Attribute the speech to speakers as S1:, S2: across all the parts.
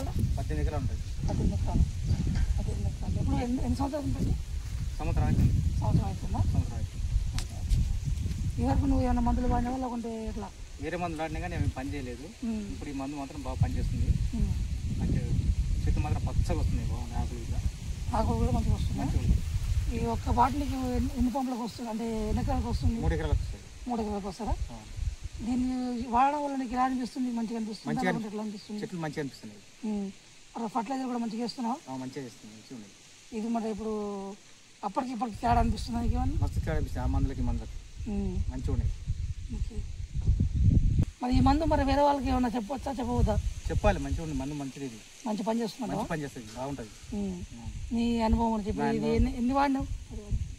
S1: ఎకరాలు?
S2: 18 ఎకరాలు ఉంటుంది.
S1: 18 ఎకరాలు. 18 ఎకరాలు. ఇప్పుడు ఎన్ని సంవత్సరాలు ఉంటుంది?
S2: సంవత్సరం అవుతుందా?
S1: సంవత్సరం అవుతుంది. ఇవరకు నువ్వు ఏమైనా మందులు వాడినావా లేకుంటే ఎట్లా?
S2: వేరే మందులు వాడినా కానీ మేము పని చేయలేదు. ఇప్పుడు ఈ మందు మాత్రం బాగా పనిచేస్తుంది. మంచిగా చెట్టు మాత్రం పచ్చగా వస్తుంది. బాగుంది ఆకులు
S1: కూడా మంచిగా వస్తుంది. ఈ ఒక్క బాటిల్కి ఎన్ని పంపులకు వస్తుంది? అంటే ఎన్ని ఎకరాలకు వస్తుంది?
S2: 3 ఎకరాలకు వస్తుంది.
S1: 3 ఎకరాలకు వస్తారా? దీన్ని వాడడం వల్ల నీకు ఎలా అనిపిస్తుంది? మంచిగా అనిపిస్తుంది? ఎట్లా అనిపిస్తుంది?
S2: చెట్లు మంచిగా అనిపిస్తున్నాయి.
S1: ఫర్టిలైజర్ కూడా మంచిగా వేస్తున్నావు?
S2: మంచిగా చేస్తుంది. మంచిగా ఉంది.
S1: ఇది మరి ఇప్పుడు అప్పటికి ఇప్పటికి తేడా అనిపిస్తుంది? ఏమన్నా
S2: మస్తు తేడా అనిపిస్తుంది. ఆ మందులకి మందులకి మంచిగా ఉన్నాయి.
S1: మరి ఈ మందు మరి వేరే వాళ్ళకి ఏమన్నా చెప్పవచ్చా చెప్పవద్దా?
S2: చెప్పాలి. మంచిగా ఉంది మందు. మంచిది. ఇది
S1: మంచి పని చేస్తున్నా?
S2: పని చేస్తుంది. బాగుంటుంది.
S1: నీ అనుభవం చెప్పి ఇది ఎన్ని వాడినావు?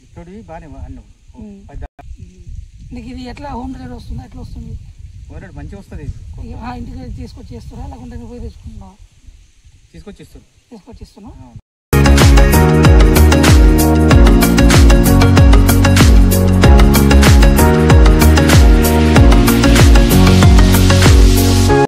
S2: ఇప్పుడు బాగానే అన్నావు.
S1: నీకు ఇది ఎట్లా హోమ్ డెలివరీ వస్తుందా? ఎట్లా వస్తుంది?
S2: మంచిగా వస్తుంది.
S1: ఇంటికి తీసుకొచ్చి చేస్తారా లేకుంటే నువ్వు పోయి తీసుకుంటున్నావా?
S2: తీసుకొచ్చి
S1: ఇస్తున్నావు.